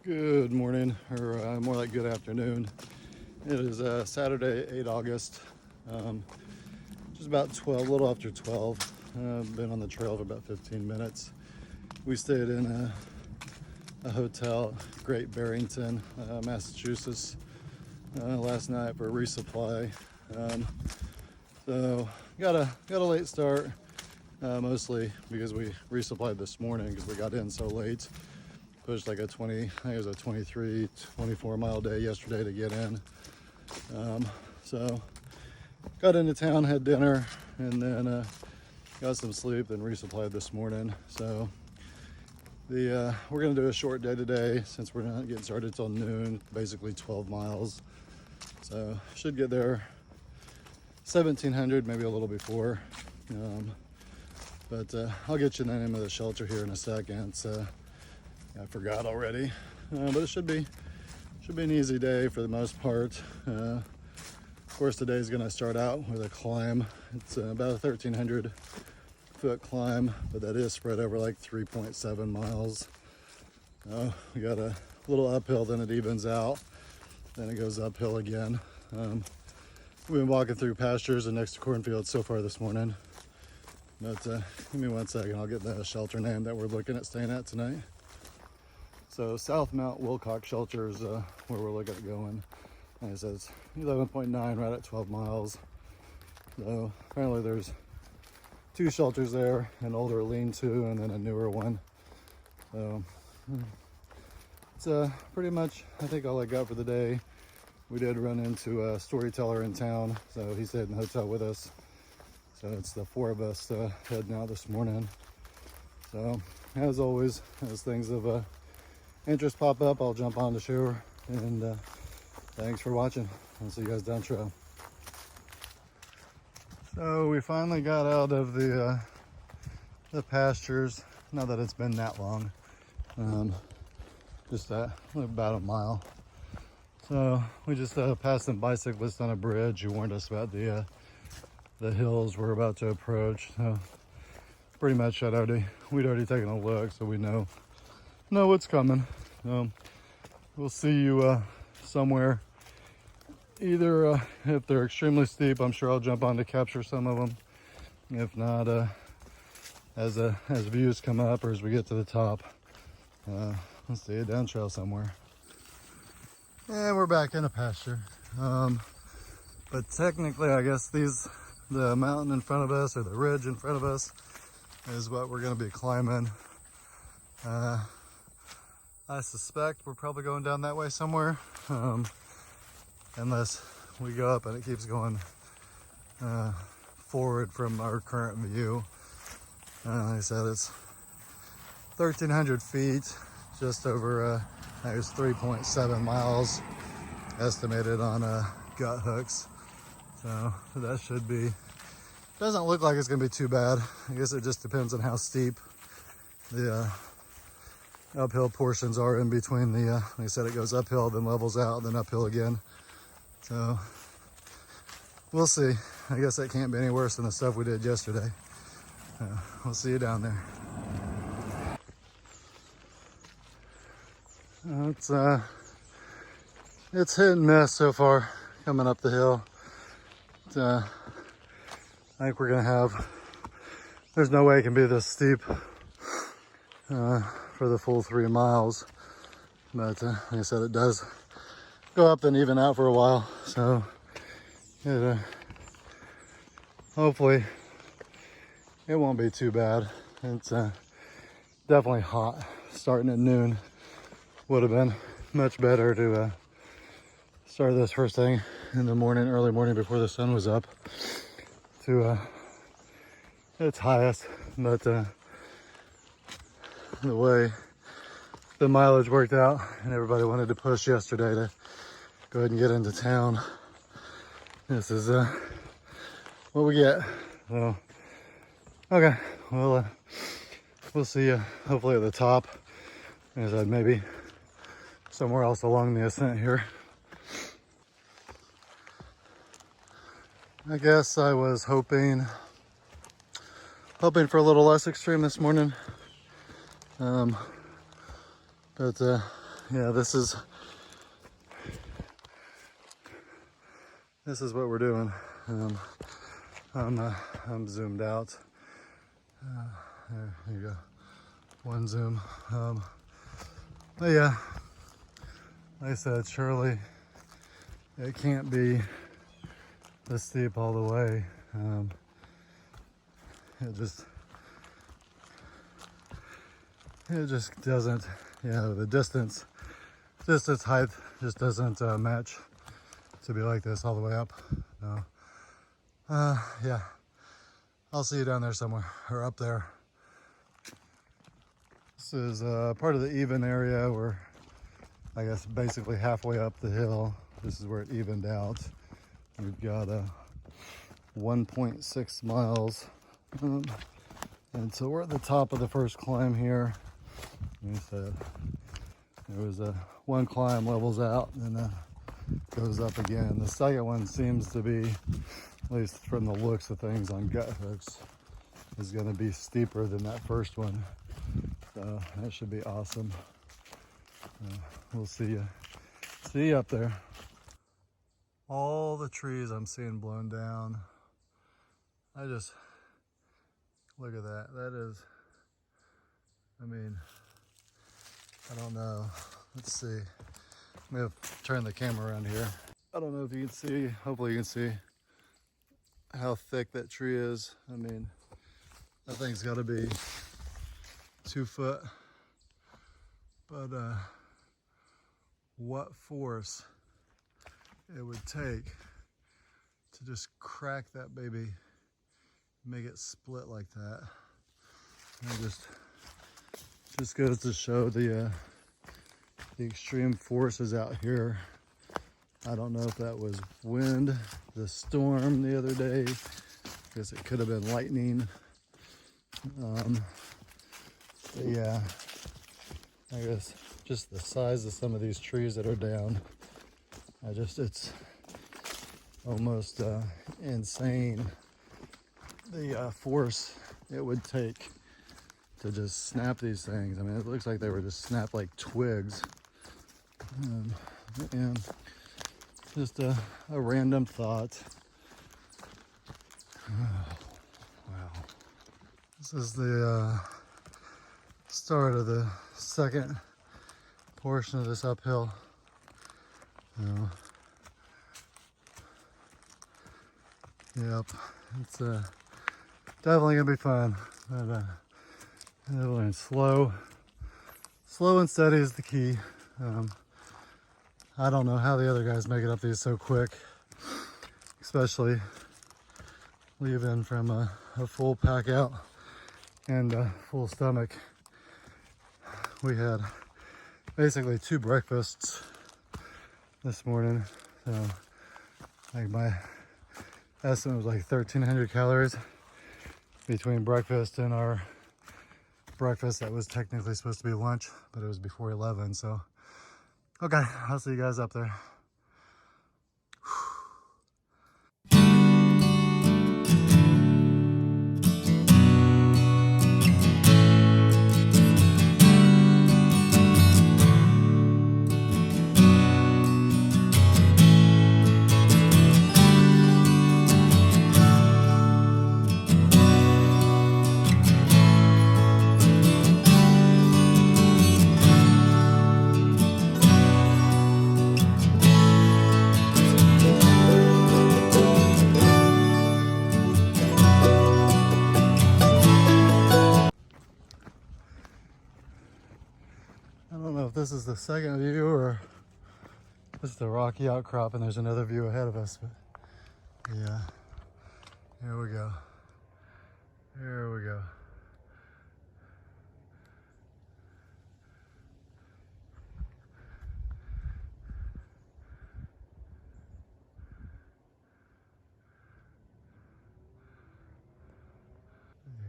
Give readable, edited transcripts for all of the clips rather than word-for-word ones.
Good morning, or more like good afternoon. It is Saturday, 8 August, just about 12, a little after 12. Been on the trail for about 15 minutes. We stayed in a hotel, Great Barrington, Massachusetts, last night for a resupply. So got a late start, mostly because we resupplied this morning because we got in so late. Pushed like I think it was a 23, 24 mile day yesterday to get in. So got into town, had dinner, and then got some sleep, then resupplied this morning. So we're gonna do a short day today since we're not getting started till noon, basically 12 miles. So should get there 1700, maybe a little before. But I'll get you the name of the shelter here in a second. I forgot already, but it should be an easy day for the most part. Of course, today is going to start out with a climb. It's about a 1,300 foot climb, but that is spread over like 3.7 miles. We got a little uphill, then it evens out, then it goes uphill again. We've been walking through pastures and next to cornfields so far this morning. But give me 1 second, I'll get the shelter name that we're looking at staying at tonight. So South Mount Wilcox shelter is where we're looking at going. Like I said, it's 11.9 right at 12 miles. So apparently there's 2 shelters there, an older lean-to and then a newer one. So it's pretty much, I think, all I got for the day. We did run into a storyteller in town, so he stayed in the hotel with us. So it's the 4 of us heading out this morning. So as always, as things of interest pop up, I'll jump on the shore, and thanks for watching. I'll see you guys down trail. So we finally got out of the pastures. Not that it's been that long, just about a mile. So we just passed some bicyclists on a bridge who warned us about the hills we're about to approach. So pretty much we'd already taken a look, so we know what's coming. We'll see you somewhere. Either if they're extremely steep, I'm sure I'll jump on to capture some of them. If not, as views come up or as we get to the top, we'll see you down trail somewhere. And we're back in a pasture. But technically, I guess the mountain in front of us or the ridge in front of us is what we're going to be climbing. I suspect we're probably going down that way somewhere, unless we go up and it keeps going forward from our current view. Like I said, it's 1,300 feet, just over, I guess 3.7 miles estimated on gut hooks. So that should be, doesn't look like it's going to be too bad. I guess it just depends on how steep the uphill portions are in between the, like I said, it goes uphill, then levels out, then uphill again. So we'll see. I guess that can't be any worse than the stuff we did yesterday. We'll see you down there. It's hit and miss so far coming up the hill. I think we're gonna have, there's no way it can be this steep for the full 3 miles, but like I said, it does go up and even out for a while, so hopefully it won't be too bad. It's definitely hot. Starting at noon would have been much better to start this first thing in the morning, early morning, before the sun was up to its highest, but the way the mileage worked out and everybody wanted to push yesterday to go ahead and get into town, this is what we get. So okay, well we'll see you hopefully at the top, as I said, maybe somewhere else along the ascent here. I guess I was hoping for a little less extreme this morning, but yeah, this is what we're doing. I'm zoomed out. There you go. One zoom. But yeah, like I said, surely it can't be this steep all the way. It just doesn't, the distance height just doesn't match to be like this all the way up. No. Yeah, I'll see you down there somewhere, or up there. This is part of the even area where, I guess, basically halfway up the hill. This is where it evened out. We've got 1.6 miles. And so we're at the top of the first climb here. Like I said, there was one climb levels out and then goes up again. The second one seems to be, at least from the looks of things on gut hooks, is going to be steeper than that first one. So that should be awesome. We'll see you up there. All the trees I'm seeing blown down. Look at that. That is, I mean, I don't know. Let's see. I'm gonna turn the camera around here. I don't know if you can see, hopefully you can see how thick that tree is. I mean, that thing's gotta be 2 foot. But what force it would take to just crack that baby, make it split like that. And just goes to show the extreme forces out here. I don't know if that was wind, the storm the other day. I guess it could have been lightning. But yeah, I guess just the size of some of these trees that are down. It's almost insane the force it would take to just snap these things. I mean, it looks like they were just snapped like twigs. And just a random thought. Oh, wow. This is the start of the second portion of this uphill. Yep, it's definitely gonna be fun. But definitely slow and steady is the key. I don't know how the other guys make it up these so quick, especially leaving from a full pack out and a full stomach. We had basically 2 breakfasts this morning, so like my estimate was like 1,300 calories between breakfast and our breakfast that was technically supposed to be lunch, but it was before 11. So okay, I'll see you guys up there. I don't know if this is the second view or just the rocky outcrop and there's another view ahead of us, but yeah, here we go. Here we go.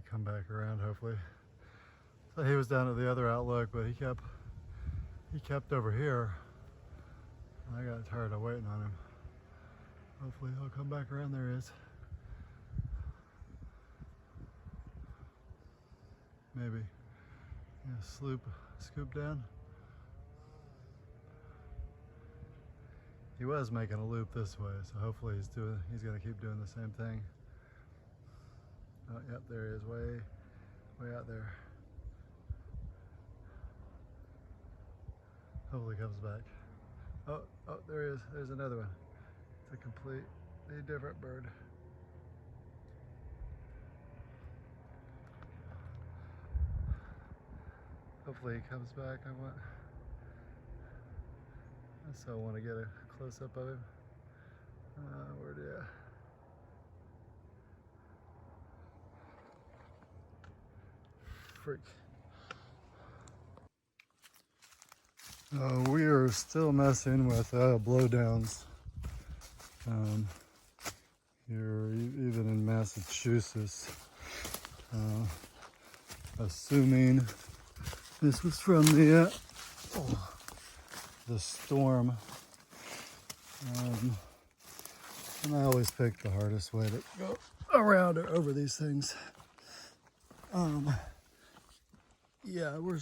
Come back around hopefully. So he was down at the other outlook, but he kept over here. I got tired of waiting on him. Hopefully he'll come back around. There he is. Maybe. Yeah, scoop down. He was making a loop this way, so hopefully he's gonna keep doing the same thing. Oh, yep, there he is, way out there. Hopefully he comes back. Oh, there he is. There's another one. It's a completely different bird. Hopefully he comes back. I so want to get a close-up of him. Where'd he at? Freak. We are still messing with blowdowns here, even in Massachusetts. Assuming this was from the storm. And I always pick the hardest way to go around or over these things. Yeah, we're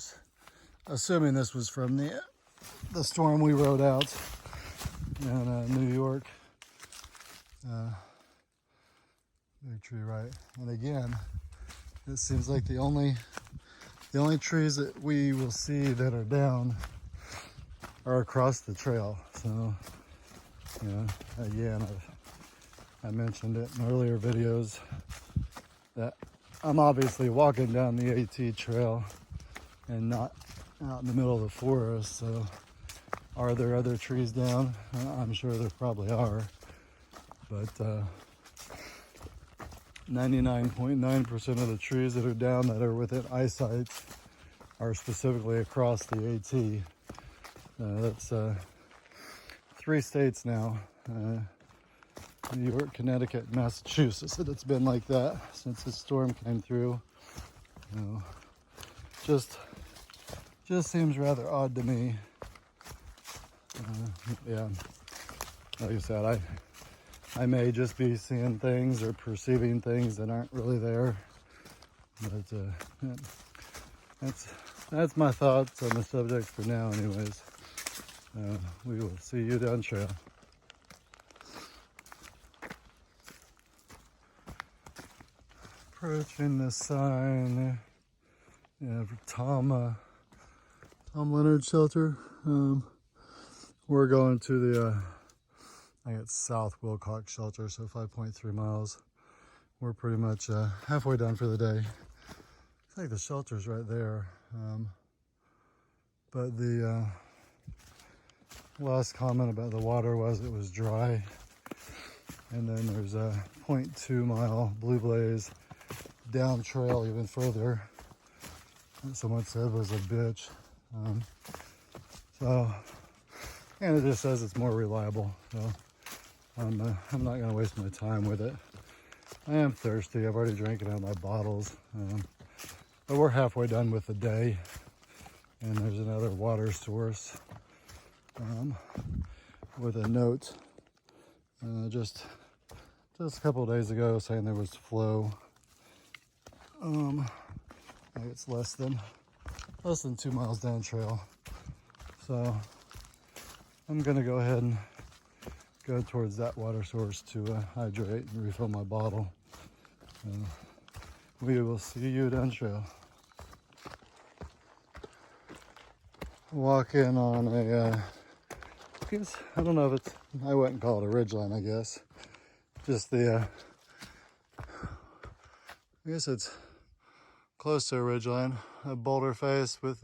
assuming this was from the storm we rode out in New York. Big tree, right? And again, it seems like the only trees that we will see that are down are across the trail. So, again, I mentioned it in earlier videos that I'm obviously walking down the AT trail and not out in the middle of the forest. So, are there other trees down? I'm sure there probably are, but 99.9% of the trees that are down that are within eyesight are specifically across the AT. That's 3 states now, New York, Connecticut, Massachusetts, and it's been like that since the storm came through. Just seems rather odd to me. Yeah, like I said, I may just be seeing things or perceiving things that aren't really there, but that's my thoughts on the subject for now anyways. We will see you down trail. Approaching the sign, for Tom Leonard shelter. We're going to the I think it's South Wilcox shelter, so 5.3 miles. We're pretty much halfway done for the day. I think the shelter's right there. But the last comment about the water was it was dry. And then there's a 0.2 mile Blue Blaze down trail even further that someone said was a bitch. And it just says it's more reliable. So I'm not gonna waste my time with it. I am thirsty. I've already drank it out of my bottles. But we're halfway done with the day. And there's another water source with a note just a couple of days ago saying there was flow. I think it's less than 2 miles down trail. So I'm gonna go ahead and go towards that water source to hydrate and refill my bottle. We will see you down trail. Walking on I don't know if it's, I wouldn't call it a ridgeline, I guess. Just I guess it's close to a ridgeline, a boulder face with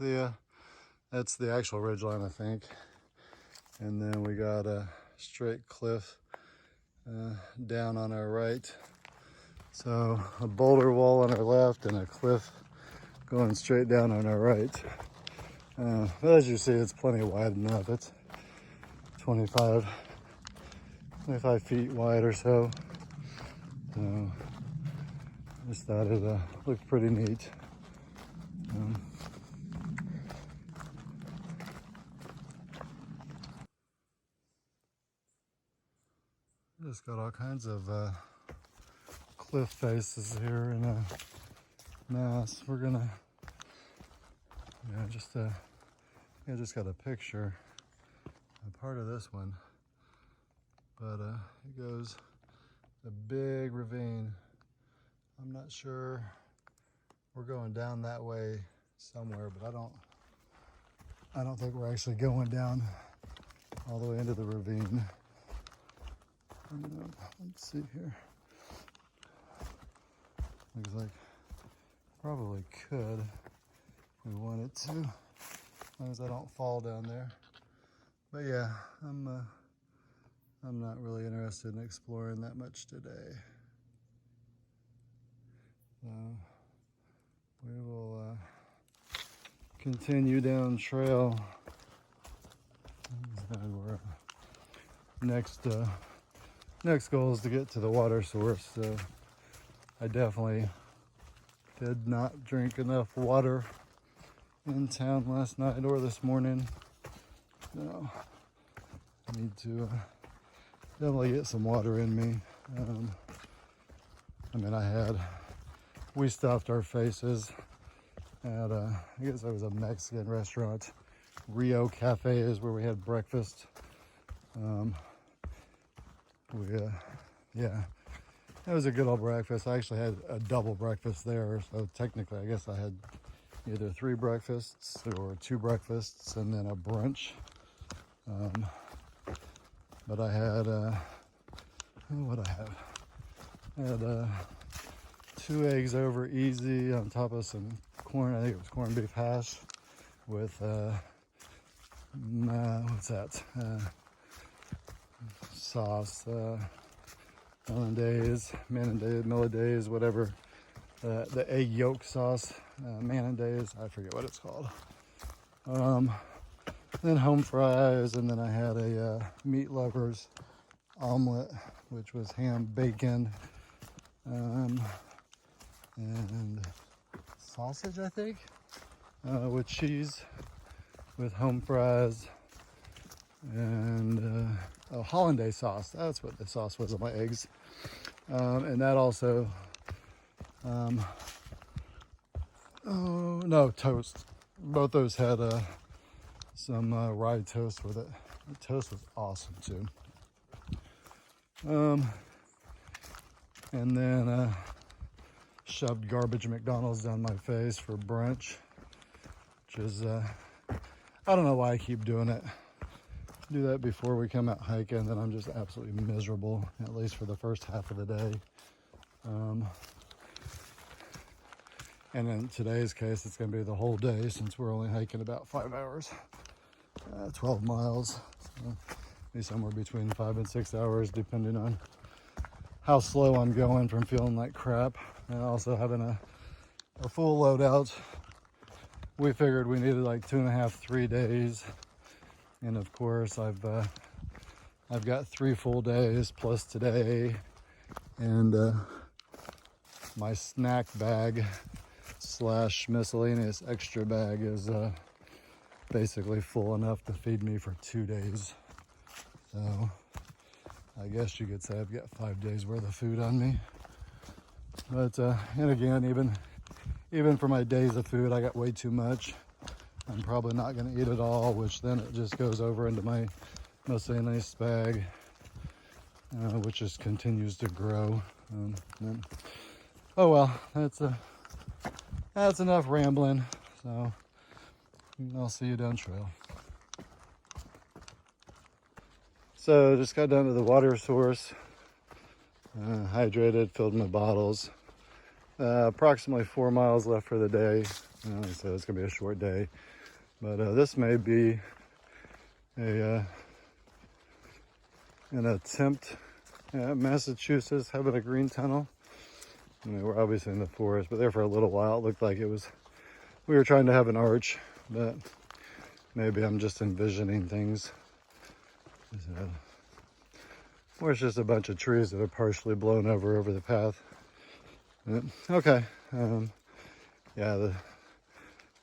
that's the actual ridgeline, I think. And then we got a straight cliff down on our right. So a boulder wall on our left and a cliff going straight down on our right. But as you see, it's plenty wide enough. It's 25 feet wide or so. So just thought it looked pretty neat. Just got all kinds of cliff faces here in Mass. We're gonna, just got a picture. A part of this one. but it goes a big ravine. I'm not sure. We're going down that way somewhere, but I don't think we're actually going down all the way into the ravine. Let's see here. Looks like probably could if we wanted to, as long as I don't fall down there. But yeah, I'm not really interested in exploring that much today. So we will continue down trail. Next goal is to get to the water source. So I definitely did not drink enough water in town last night or this morning. So I need to definitely get some water in me. I mean, we stuffed our faces at I guess it was a Mexican restaurant. Rio Cafe is where we had breakfast. Yeah, it was a good old breakfast. I actually had a double breakfast there, so technically I guess I had either 3 breakfasts or 2 breakfasts and then a brunch. But I had what'd I have? I had 2 eggs over easy on top of some corn. I think it was corned beef hash with what's that? Sauce, Milandaise, whatever. The egg yolk sauce, Mayonnaise, I forget what it's called. Then home fries, and then I had a meat lovers omelet, which was ham, bacon, and sausage, I think, with cheese, with home fries, and hollandaise sauce. That's what the sauce was on my eggs. And that also, oh no, toast. Both those had some rye toast with it. The toast was awesome too. And then shoved garbage McDonald's down my face for brunch, which is, I don't know why I keep doing it. Do that before we come out hiking, then I'm just absolutely miserable, at least for the first half of the day. And in today's case, it's going to be the whole day since we're only hiking about 5 hours, 12 miles. So be somewhere between 5 and 6 hours, depending on how slow I'm going from feeling like crap. And also having a full loadout. We figured we needed like 2.5, 3 days. And of course, I've got 3 full days plus today, and my snack bag / miscellaneous extra bag is basically full enough to feed me for 2 days. So I guess you could say I've got 5 days worth of food on me. But and again, even for my days of food, I got way too much. I'm probably not going to eat it all, which then it just goes over into my miscellaneous bag, which just continues to grow. Oh well, that's enough rambling. So I'll see you down trail. So just got down to the water source, hydrated, filled my bottles. Approximately 4 miles left for the day. So it's gonna be a short day. But this may be an attempt at Massachusetts having a green tunnel. I mean, we're obviously in the forest, but there for a little while it looked like we were trying to have an arch, but maybe I'm just envisioning things. Or it's just a bunch of trees that are partially blown over the path. Okay, yeah,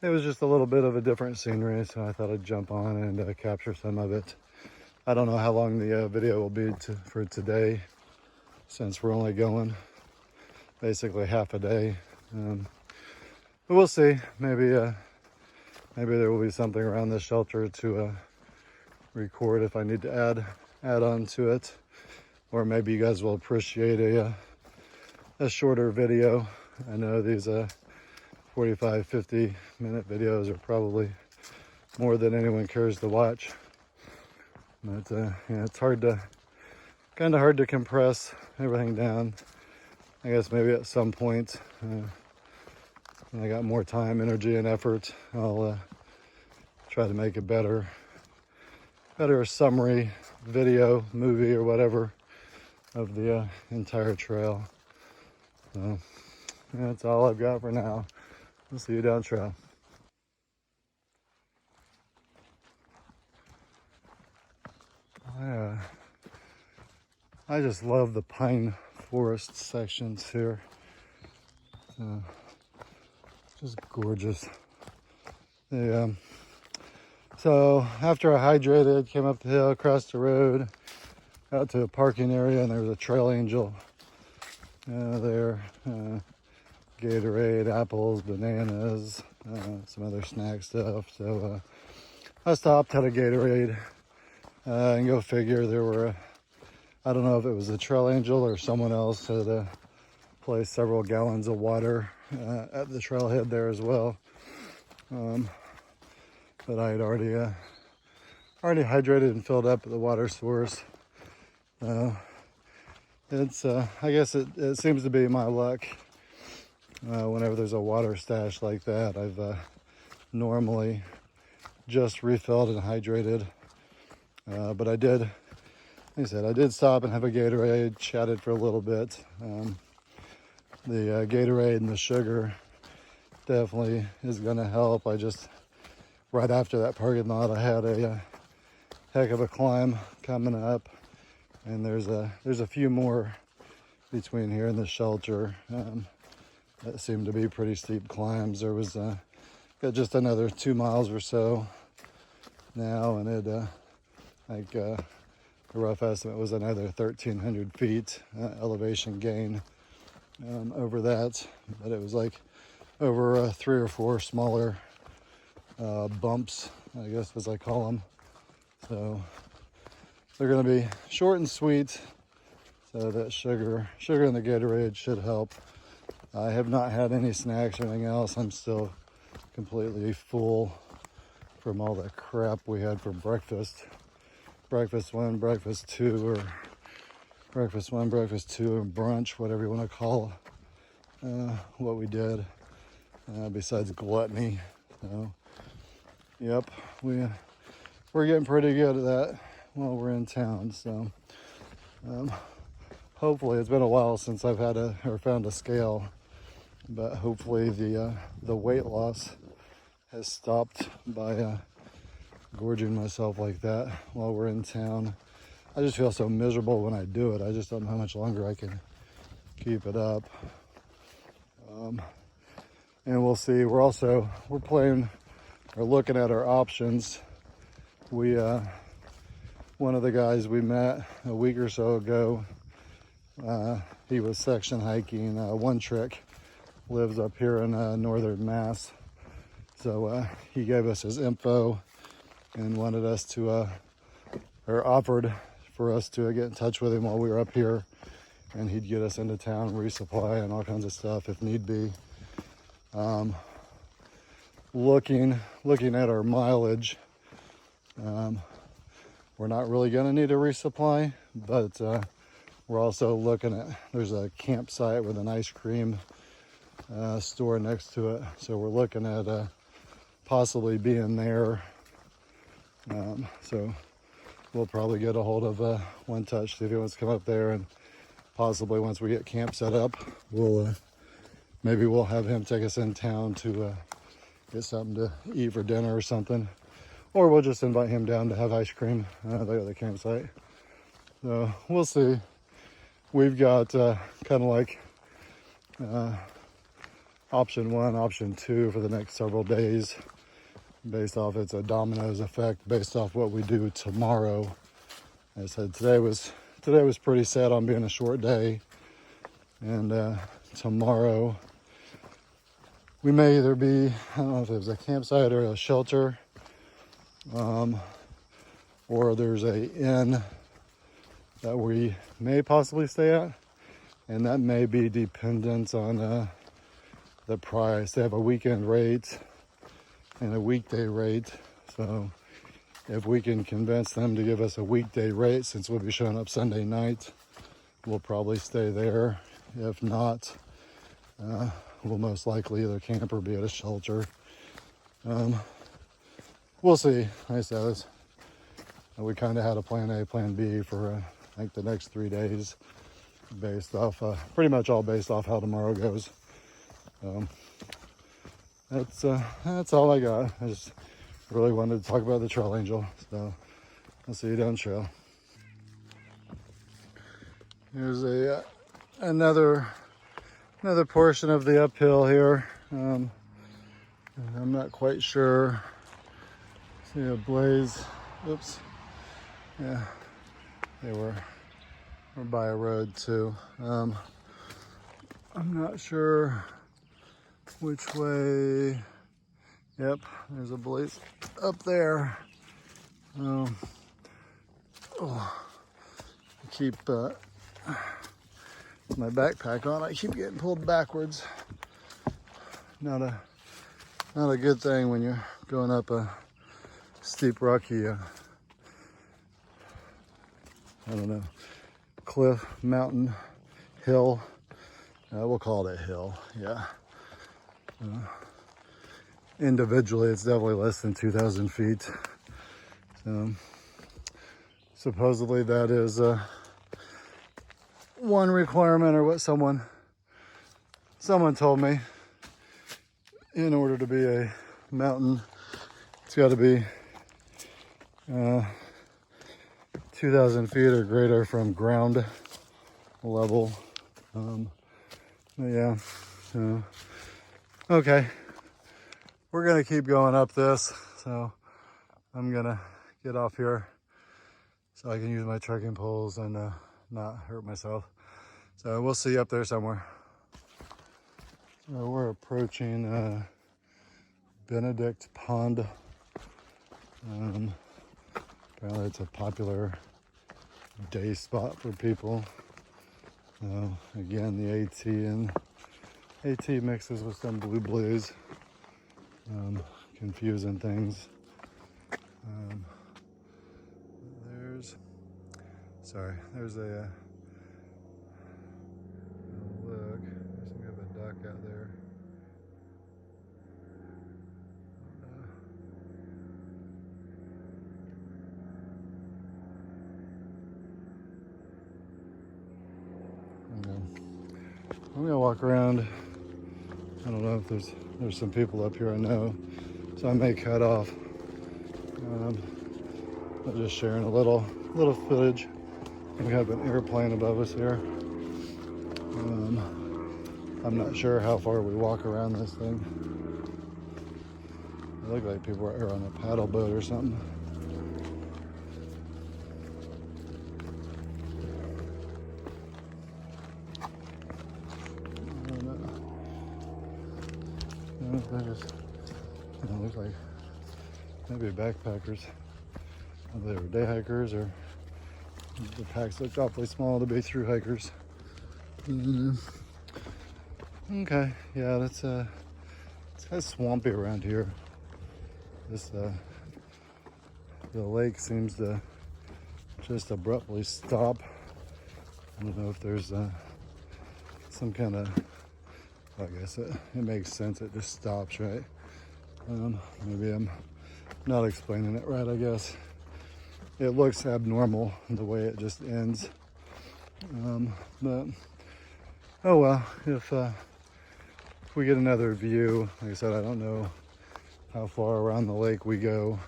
it was just a little bit of a different scenery, so I thought I'd jump on and capture some of it. I don't know how long the video will be for today, since we're only going basically half a day. But we'll see. Maybe there will be something around this shelter to record if I need to add on to it. or maybe you guys will appreciate a shorter video. I know these 45, 50-minute videos are probably more than anyone cares to watch. But yeah, it's kind of hard to compress everything down. I guess maybe at some point, when I got more time, energy, and effort, I'll try to make a better summary video, movie, or whatever of the entire trail. So yeah, that's all I've got for now. We'll see you down trail. I just love the pine forest sections here. Just gorgeous. So after I hydrated, came up the hill, across the road, out to a parking area, and there was a trail angel there. Gatorade, apples, bananas, some other snack stuff. So I stopped, had a Gatorade, and go figure there were, I don't know if it was a trail angel or someone else had placed several gallons of water at the trailhead there as well. But I had already hydrated and filled up at the water source. It's I guess it seems to be my luck. Whenever there's a water stash like that, I've normally just refilled and hydrated. But I did, like I said, I did stop and have a Gatorade, chatted for a little bit. The Gatorade and the sugar definitely is going to help. Right after that parking lot, I had a heck of a climb coming up, and there's a few more between here and the shelter that seemed to be pretty steep climbs. There was got just another 2 miles or so now, and it the rough estimate was another 1,300 feet elevation gain over that, but it was like over 3 or 4 smaller bumps, I guess as I call them. So they're going to be short and sweet, so that sugar in the Gatorade should help. I have not had any snacks or anything else. I'm still completely full from all the crap we had for breakfast. Breakfast 1, breakfast 2, or breakfast 1, breakfast 2, and brunch, whatever you want to call what we did, besides gluttony. So, yep, we're getting pretty good at that while we're in town. So hopefully, it's been a while since I've found a scale, but hopefully the weight loss has stopped by gorging myself like that while we're in town. I just feel so miserable when I do it. I just don't know how much longer I can keep it up. And we'll see. We're looking at our options. One of the guys we met a week or so ago, he was section hiking One Trick, lives up here in northern Mass. So he gave us his info and wanted us to, or offered for us to get in touch with him while we were up here, and he'd get us into town, resupply, and all kinds of stuff if need be. Looking at our mileage, we're not really going to need a resupply, but we're also looking at, there's a campsite with an ice cream store next to it, so we're looking at possibly being there. So we'll probably get a hold of One Touch, see if he wants to come up there, and possibly once we get camp set up, maybe we'll have him take us in town to get something to eat for dinner or something, or we'll just invite him down to have ice cream there at the campsite. So we'll see. We've got kind of like option 1, option 2 for the next several days, based off it's a dominoes effect based off what we do tomorrow. As I said, today was pretty set on being a short day, and tomorrow we may either be, I don't know if it was a campsite or a shelter, or there's a inn that we may possibly stay at, and that may be dependent on the price. They have a weekend rate and a weekday rate, so if we can convince them to give us a weekday rate, since we'll be showing up Sunday night, we'll probably stay there. If not, we'll most likely either camp or be at a shelter. We'll see. Like I said, we kind of had a plan A, plan B for I think the next 3 days, based off, pretty much all based off how tomorrow goes. That's all I got. I just really wanted to talk about the Trail Angel, so I'll see you down trail. Here's another portion of the uphill here. I'm not quite sure. See a blaze. Oops. Yeah, they were by a road too. I'm not sure which way. Yep, there's a blaze up there. I keep my backpack on. I keep getting pulled backwards. Not a good thing when you're going up a steep, rocky, I don't know, cliff, mountain, hill. We'll call it a hill, yeah. Individually, it's definitely less than 2,000 feet. Supposedly that is one requirement, or what someone told me. In order to be a mountain, it's got to be 2,000 feet or greater from ground level. Yeah, so, okay. We're gonna keep going up this, so I'm gonna get off here so I can use my trekking poles and not hurt myself. So we'll see you up there somewhere. So we're approaching Benedict Pond. Apparently it's a popular day spot for people. Again, the AT mixes with some blues. Confusing things. There's a look. There's some kind of a duck out there. I'm gonna walk around. I don't know if there's some people up here I know, so I may cut off. I'm just sharing a little footage. We have an airplane above us here. I'm not sure how far we walk around this thing. It look like people are on a paddle boat or something. I don't know. It looks like maybe backpackers. Whether they were day hikers or the packs looked awfully small to be through hikers. Okay, yeah, it's kind of swampy around here. The lake seems to just abruptly stop. I don't know if there's some kind of, I guess it makes sense. It just stops, right? Maybe I'm not explaining it right, I guess. It looks abnormal the way it just ends. But oh well, if we get another view, like I said, I don't know how far around the lake we go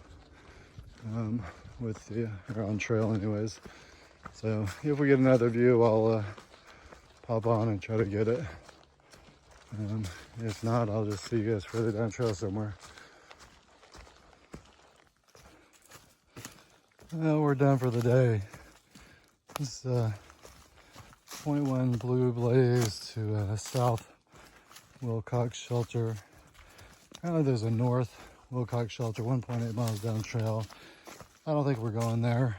with our own trail anyways. So if we get another view, I'll pop on and try to get it. If not, I'll just see you guys further down trail somewhere. Well, we're done for the day. This is 0.1 Blue Blaze to South Wilcox Shelter. Apparently there's a North Wilcox Shelter 1.8 miles down trail. I don't think we're going there.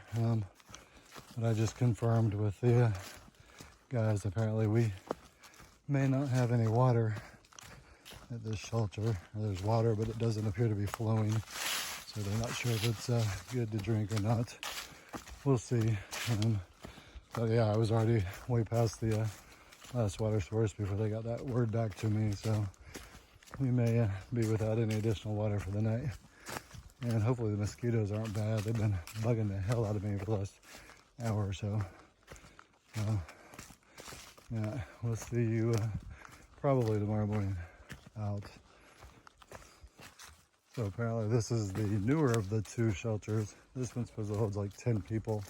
But I just confirmed with the guys, apparently we may not have any water at this shelter. There's water, but it doesn't appear to be flowing, so they're not sure if it's good to drink or not. We'll see. But yeah, I was already way past the last water source before they got that word back to me, so we may be without any additional water for the night. And hopefully the mosquitoes aren't bad. They've been bugging the hell out of me for the last hour or so. Yeah, we'll see you probably tomorrow morning out. So apparently this is the newer of the two shelters. This one's supposed to hold like 10 people.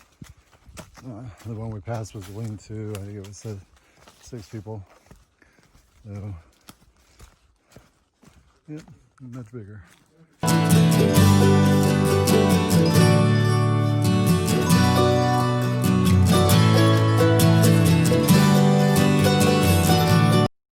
The one we passed was the lean-to. I think it was 6 people. So, yep, much bigger.